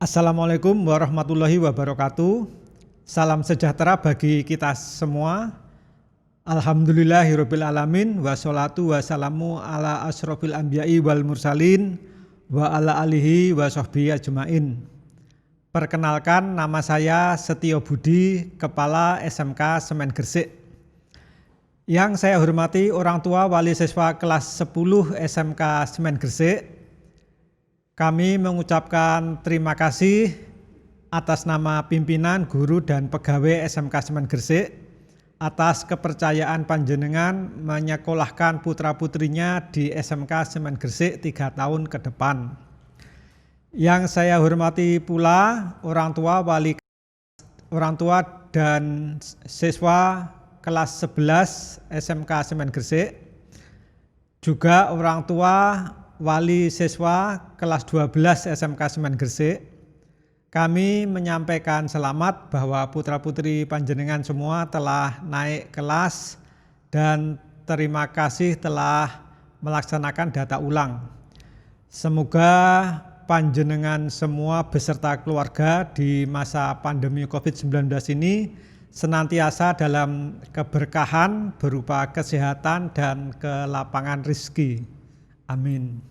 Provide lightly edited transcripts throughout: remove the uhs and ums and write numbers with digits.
Assalamualaikum warahmatullahi wabarakatuh. Salam sejahtera bagi kita semua. Alhamdulillahirabbil alamin wassalatu wassalamu ala asyrofil anbiya'i wal mursalin wa ala alihi wa sahbihi ajmain. Perkenalkan, nama saya Setio Budi, Kepala SMK Semen Gresik. Yang saya hormati orang tua wali siswa kelas 10 SMK Semen Gresik. Kami mengucapkan terima kasih atas nama pimpinan, guru, dan pegawai SMK Semen Gresik atas kepercayaan panjenengan menyekolahkan putra-putrinya di SMK Semen Gresik 3 tahun ke depan. Yang saya hormati pula orang tua dan siswa kelas 11 SMK Semen Gresik, juga orang tua wali siswa kelas 12 SMK Semen Gresik. Kami menyampaikan selamat bahwa putra-putri panjenengan semua telah naik kelas dan terima kasih telah melaksanakan data ulang. Semoga panjenengan semua beserta keluarga di masa pandemi COVID-19 ini senantiasa dalam keberkahan berupa kesehatan dan kelapangan rezeki. Amin.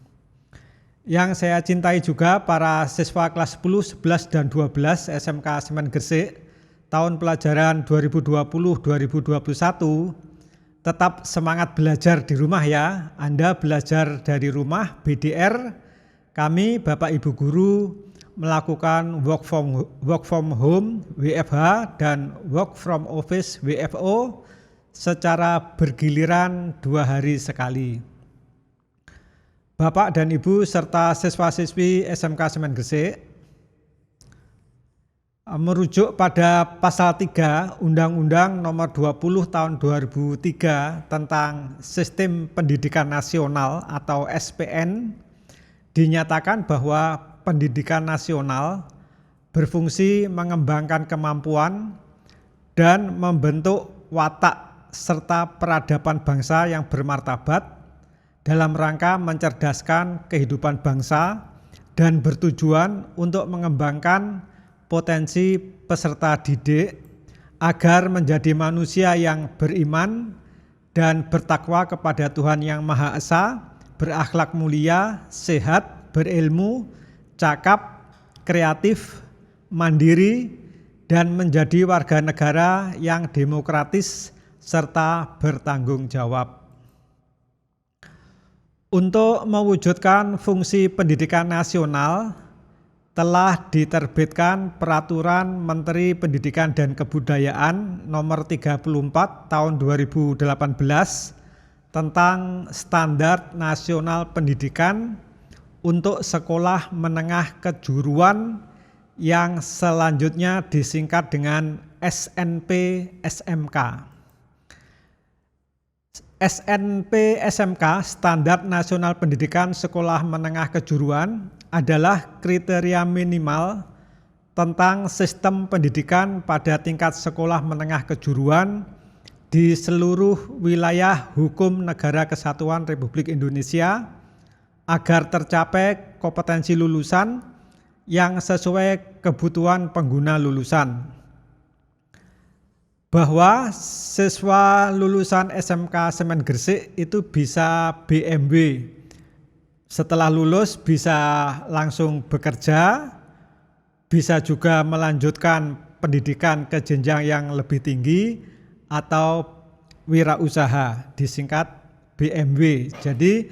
Yang saya cintai juga para siswa kelas 10, 11, dan 12 SMK Semen Gresik tahun pelajaran 2020-2021, tetap semangat belajar di rumah ya. Anda belajar dari rumah BDR, kami Bapak Ibu Guru melakukan work from home WFH dan work from office WFO secara bergiliran 2 hari sekali. Bapak dan Ibu serta siswa-siswi SMK Semen Gresik, merujuk pada pasal 3 Undang-Undang Nomor 20 Tahun 2003 tentang Sistem Pendidikan Nasional atau SPN, dinyatakan bahwa pendidikan nasional berfungsi mengembangkan kemampuan dan membentuk watak serta peradaban bangsa yang bermartabat dalam rangka mencerdaskan kehidupan bangsa dan bertujuan untuk mengembangkan potensi peserta didik agar menjadi manusia yang beriman dan bertakwa kepada Tuhan Yang Maha Esa, berakhlak mulia, sehat, berilmu, cakap, kreatif, mandiri, dan menjadi warga negara yang demokratis serta bertanggung jawab. Untuk mewujudkan fungsi pendidikan nasional, telah diterbitkan Peraturan Menteri Pendidikan dan Kebudayaan Nomor 34 Tahun 2018 tentang Standar Nasional Pendidikan untuk Sekolah Menengah Kejuruan yang selanjutnya disingkat dengan SNP-SMK. SNP-SMK Standar Nasional Pendidikan Sekolah Menengah Kejuruan adalah kriteria minimal tentang sistem pendidikan pada tingkat sekolah menengah kejuruan di seluruh wilayah hukum Negara Kesatuan Republik Indonesia agar tercapai kompetensi lulusan yang sesuai kebutuhan pengguna lulusan. Bahwa siswa lulusan SMK Semen Gresik itu bisa BMW. Setelah lulus bisa langsung bekerja, bisa juga melanjutkan pendidikan ke jenjang yang lebih tinggi atau wirausaha, disingkat BMW. Jadi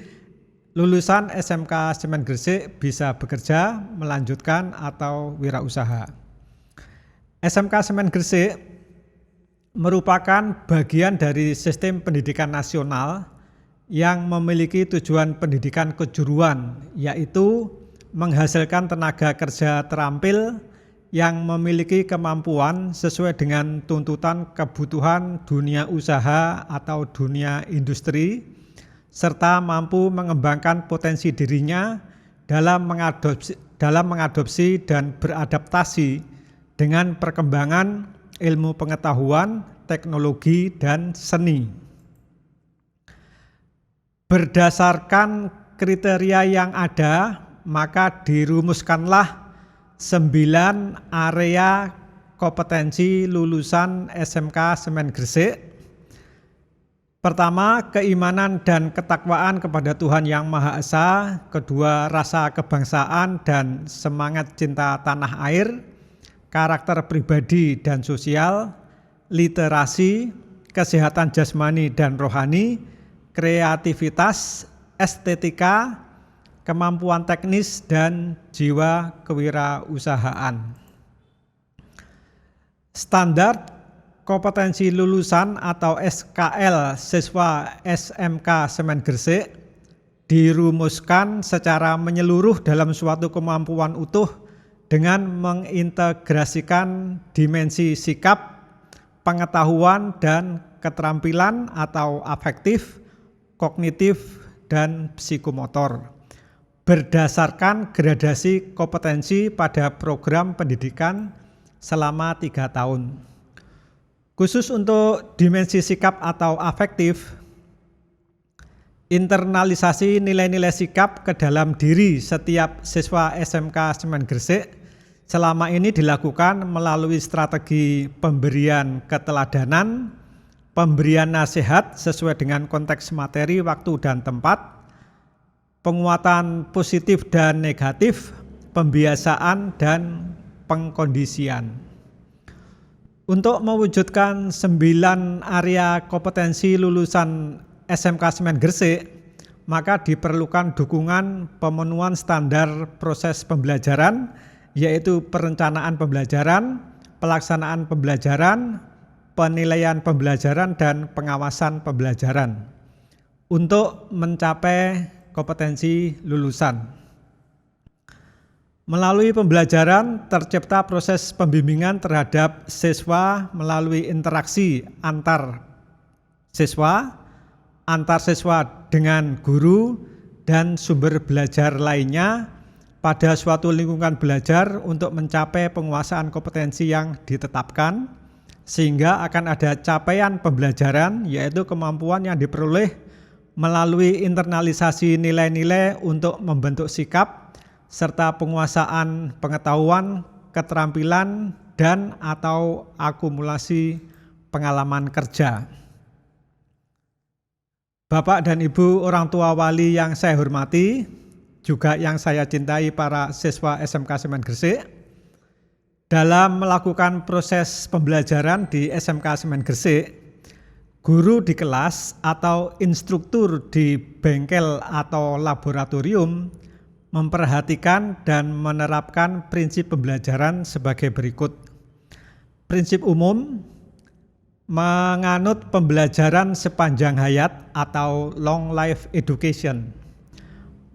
lulusan SMK Semen Gresik bisa bekerja, melanjutkan atau wirausaha. SMK Semen Gresik merupakan bagian dari sistem pendidikan nasional yang memiliki tujuan pendidikan kejuruan, yaitu menghasilkan tenaga kerja terampil yang memiliki kemampuan sesuai dengan tuntutan kebutuhan dunia usaha atau dunia industri, serta mampu mengembangkan potensi dirinya dalam mengadopsi dan beradaptasi dengan perkembangan ilmu pengetahuan, teknologi, dan seni. Berdasarkan kriteria yang ada, maka dirumuskanlah 9 area kompetensi lulusan SMK Semen Gresik. Pertama, keimanan dan ketakwaan kepada Tuhan Yang Maha Esa. Kedua, rasa kebangsaan dan semangat cinta tanah air. Karakter pribadi dan sosial. Literasi, kesehatan jasmani dan rohani. Kreativitas, estetika, kemampuan teknis, dan jiwa kewirausahaan. Standar kompetensi lulusan atau SKL siswa SMK Semen Gresik dirumuskan secara menyeluruh dalam suatu kemampuan utuh dengan mengintegrasikan dimensi sikap, pengetahuan, dan keterampilan atau afektif, kognitif, dan psikomotor berdasarkan gradasi kompetensi pada program pendidikan selama 3 tahun. Khusus untuk dimensi sikap atau afektif, internalisasi nilai-nilai sikap ke dalam diri setiap siswa SMK Semen Gresik selama ini dilakukan melalui strategi pemberian keteladanan, pemberian nasihat sesuai dengan konteks materi, waktu, dan tempat, penguatan positif dan negatif, pembiasaan, dan pengkondisian. Untuk mewujudkan 9 area kompetensi lulusan SMK Semen Gresik, maka diperlukan dukungan pemenuhan standar proses pembelajaran, yaitu perencanaan pembelajaran, pelaksanaan pembelajaran, penilaian pembelajaran, dan pengawasan pembelajaran untuk mencapai kompetensi lulusan. Melalui pembelajaran tercipta proses pembimbingan terhadap siswa melalui interaksi antar siswa dengan guru dan sumber belajar lainnya pada suatu lingkungan belajar untuk mencapai penguasaan kompetensi yang ditetapkan, sehingga akan ada capaian pembelajaran, yaitu kemampuan yang diperoleh melalui internalisasi nilai-nilai untuk membentuk sikap serta penguasaan pengetahuan, keterampilan, dan atau akumulasi pengalaman kerja. Bapak dan Ibu orang tua wali yang saya hormati, juga yang saya cintai para siswa SMK Semen Gresik, dalam melakukan proses pembelajaran di SMK Semen Gresik, guru di kelas atau instruktur di bengkel atau laboratorium memperhatikan dan menerapkan prinsip pembelajaran sebagai berikut. Prinsip umum, menganut pembelajaran sepanjang hayat atau long life education,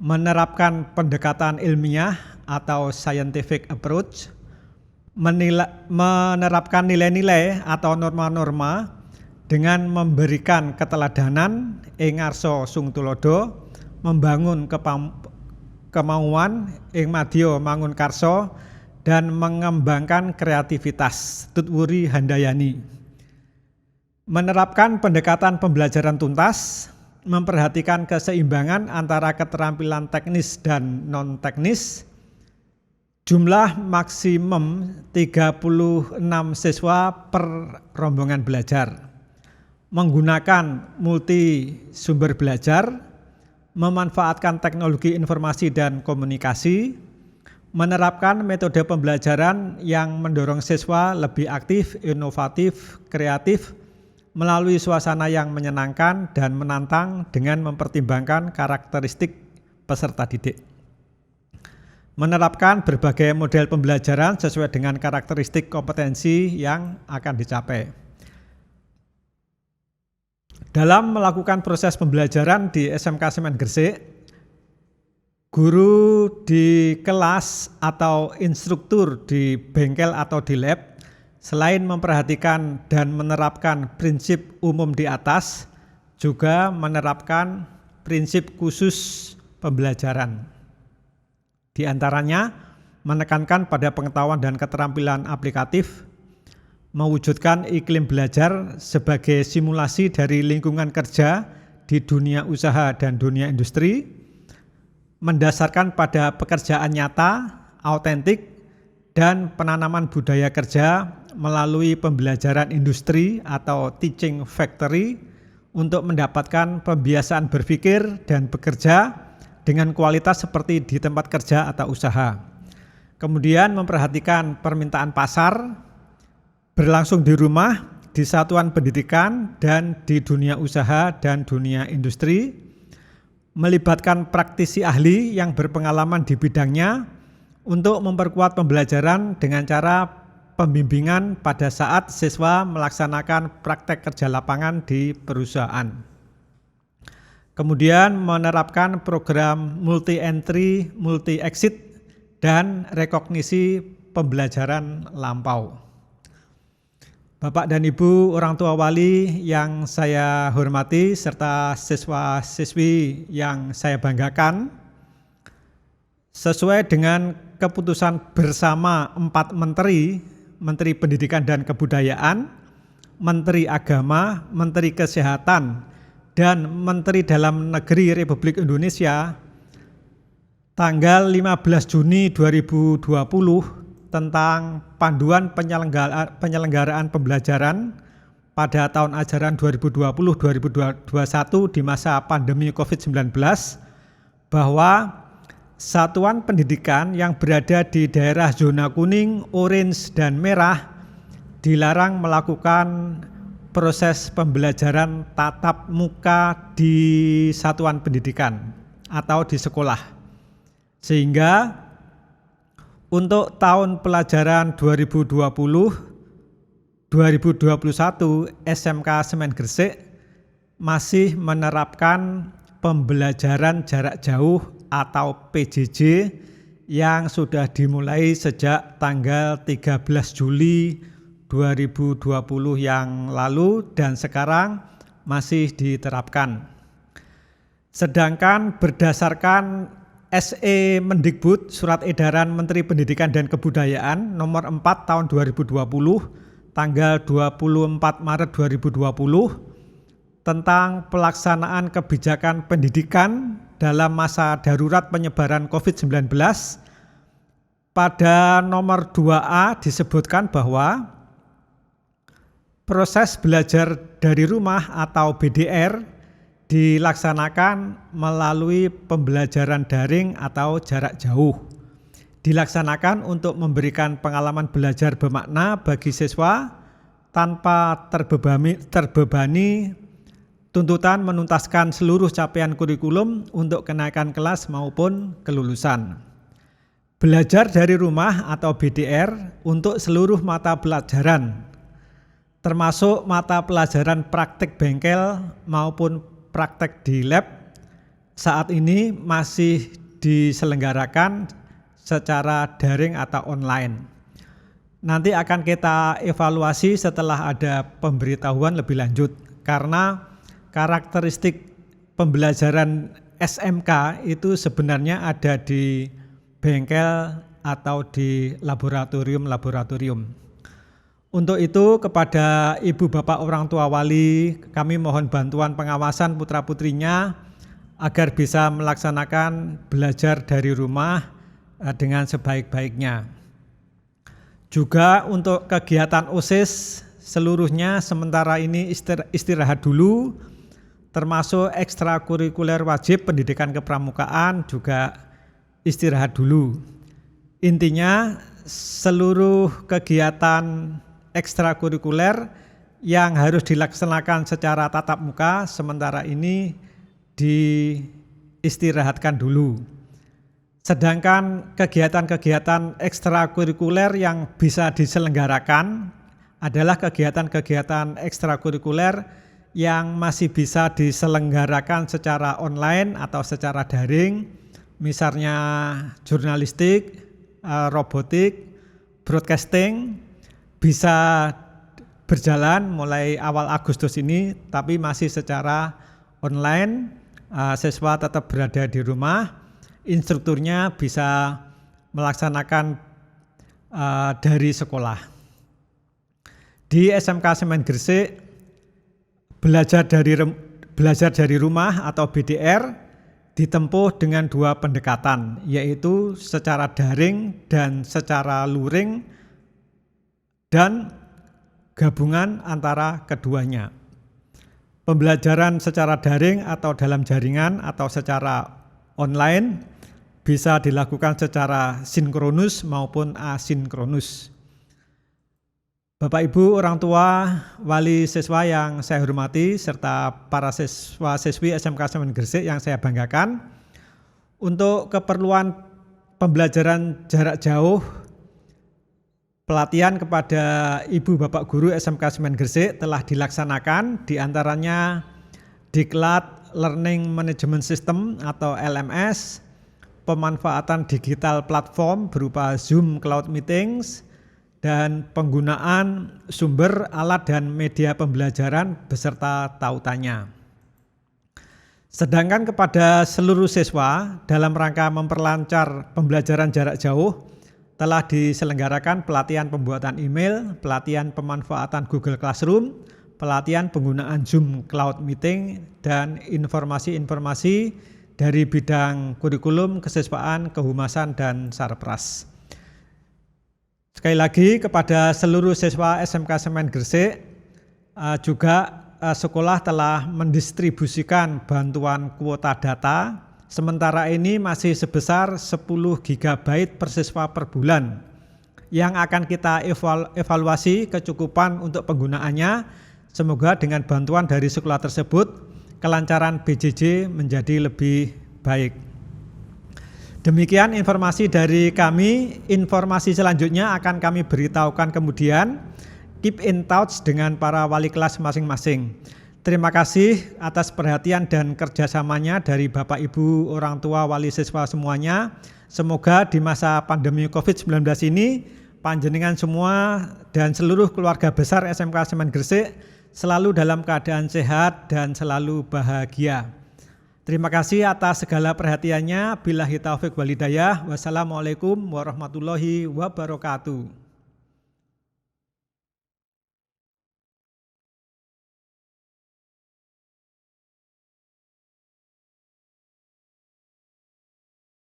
menerapkan pendekatan ilmiah atau scientific approach, menerapkan nilai-nilai atau norma-norma dengan memberikan keteladanan, ing ngarsa sung tulodo, membangun kemauan, ing madya mangun karsa, dan mengembangkan kreativitas, tutwuri handayani. Menerapkan pendekatan pembelajaran tuntas, memperhatikan keseimbangan antara keterampilan teknis dan non-teknis, jumlah maksimum 36 siswa per rombongan belajar, menggunakan multi sumber belajar, memanfaatkan teknologi informasi dan komunikasi, menerapkan metode pembelajaran yang mendorong siswa lebih aktif, inovatif, kreatif, melalui suasana yang menyenangkan dan menantang dengan mempertimbangkan karakteristik peserta didik. Menerapkan berbagai model pembelajaran sesuai dengan karakteristik kompetensi yang akan dicapai. Dalam melakukan proses pembelajaran di SMK Semen Gresik, guru di kelas atau instruktur di bengkel atau di lab, selain memperhatikan dan menerapkan prinsip umum di atas, juga menerapkan prinsip khusus pembelajaran. Di antaranya, menekankan pada pengetahuan dan keterampilan aplikatif, mewujudkan iklim belajar sebagai simulasi dari lingkungan kerja di dunia usaha dan dunia industri, mendasarkan pada pekerjaan nyata, autentik, dan penanaman budaya kerja melalui pembelajaran industri atau teaching factory untuk mendapatkan pembiasaan berpikir dan bekerja dengan kualitas seperti di tempat kerja atau usaha. Kemudian memperhatikan permintaan pasar, berlangsung di rumah, di satuan pendidikan, dan di dunia usaha dan dunia industri, melibatkan praktisi ahli yang berpengalaman di bidangnya untuk memperkuat pembelajaran dengan cara pembimbingan pada saat siswa melaksanakan praktek kerja lapangan di perusahaan. Kemudian menerapkan program multi-entry, multi-exit, dan rekognisi pembelajaran lampau. Bapak dan Ibu orang tua wali yang saya hormati serta siswa-siswi yang saya banggakan, sesuai dengan keputusan bersama 4 Menteri Pendidikan dan Kebudayaan, Menteri Agama, Menteri Kesehatan, dan Menteri Dalam Negeri Republik Indonesia tanggal 15 Juni 2020 tentang panduan penyelenggaraan pembelajaran pada tahun ajaran 2020-2021 di masa pandemi COVID-19 bahwa satuan pendidikan yang berada di daerah zona kuning, orange, dan merah dilarang melakukan proses pembelajaran tatap muka di satuan pendidikan atau di sekolah. Sehingga untuk tahun pelajaran 2020-2021 SMK Semen Gresik masih menerapkan pembelajaran jarak jauh atau PJJ yang sudah dimulai sejak tanggal 13 Juli 2020 yang lalu dan sekarang masih diterapkan. Sedangkan berdasarkan SE Mendikbud Surat Edaran Menteri Pendidikan dan Kebudayaan nomor 4 tahun 2020 tanggal 24 Maret 2020 tentang pelaksanaan kebijakan pendidikan dalam masa darurat penyebaran COVID-19, pada nomor 2A disebutkan bahwa proses belajar dari rumah atau BDR dilaksanakan melalui pembelajaran daring atau jarak jauh. Dilaksanakan untuk memberikan pengalaman belajar bermakna bagi siswa tanpa terbebani tuntutan menuntaskan seluruh capaian kurikulum untuk kenaikan kelas maupun kelulusan. Belajar dari rumah atau BDR untuk seluruh mata pelajaran, termasuk mata pelajaran praktik bengkel maupun praktek di lab, saat ini masih diselenggarakan secara daring atau online. Nanti akan kita evaluasi setelah ada pemberitahuan lebih lanjut, karena karakteristik pembelajaran SMK itu sebenarnya ada di bengkel atau di laboratorium-laboratorium. Untuk itu kepada ibu bapak orang tua wali, kami mohon bantuan pengawasan putra-putrinya agar bisa melaksanakan belajar dari rumah dengan sebaik-baiknya. Juga untuk kegiatan OSIS seluruhnya sementara ini istirahat dulu, termasuk ekstrakurikuler wajib pendidikan kepramukaan juga istirahat dulu. Intinya seluruh kegiatan ekstrakurikuler yang harus dilaksanakan secara tatap muka sementara ini diistirahatkan dulu. Sedangkan kegiatan-kegiatan ekstrakurikuler yang bisa diselenggarakan adalah kegiatan-kegiatan ekstrakurikuler yang masih bisa diselenggarakan secara online atau secara daring, misalnya jurnalistik, robotik, broadcasting, bisa berjalan mulai awal Agustus ini, tapi masih secara online. Siswa tetap berada di rumah, instrukturnya bisa melaksanakan dari sekolah. Di SMK Semen Gresik, belajar dari rumah atau BDR ditempuh dengan dua pendekatan, yaitu secara daring dan secara luring, dan gabungan antara keduanya. Pembelajaran secara daring atau dalam jaringan atau secara online bisa dilakukan secara sinkronus maupun asinkronus. Bapak Ibu, orang tua, wali siswa yang saya hormati, serta para siswa-siswi SMK Semen Gresik yang saya banggakan, untuk keperluan pembelajaran jarak jauh, pelatihan kepada Ibu Bapak Guru SMK Semen Gresik telah dilaksanakan, diantaranya Diklat Learning Management System atau LMS, pemanfaatan digital platform berupa Zoom Cloud Meetings, dan penggunaan sumber alat dan media pembelajaran beserta tautannya. Sedangkan kepada seluruh siswa dalam rangka memperlancar pembelajaran jarak jauh telah diselenggarakan pelatihan pembuatan email, pelatihan pemanfaatan Google Classroom, pelatihan penggunaan Zoom Cloud Meeting, dan informasi-informasi dari bidang kurikulum, kesiswaan, kehumasan, dan sarpras. Sekali lagi kepada seluruh siswa SMK Semen Gresik, juga sekolah telah mendistribusikan bantuan kuota data, sementara ini masih sebesar 10 GB per siswa per bulan, yang akan kita evaluasi kecukupan untuk penggunaannya. Semoga dengan bantuan dari sekolah tersebut, kelancaran PJJ menjadi lebih baik. Demikian informasi dari kami. Informasi selanjutnya akan kami beritahukan kemudian. Keep in touch dengan para wali kelas masing-masing. Terima kasih atas perhatian dan kerjasamanya dari Bapak Ibu, orang tua, wali siswa semuanya. Semoga di masa pandemi COVID-19 ini, panjenengan semua dan seluruh keluarga besar SMK Semen Gresik selalu dalam keadaan sehat dan selalu bahagia. Terima kasih atas segala perhatiannya. Billahi taufiq wal hidayah. Wassalamualaikum warahmatullahi wabarakatuh.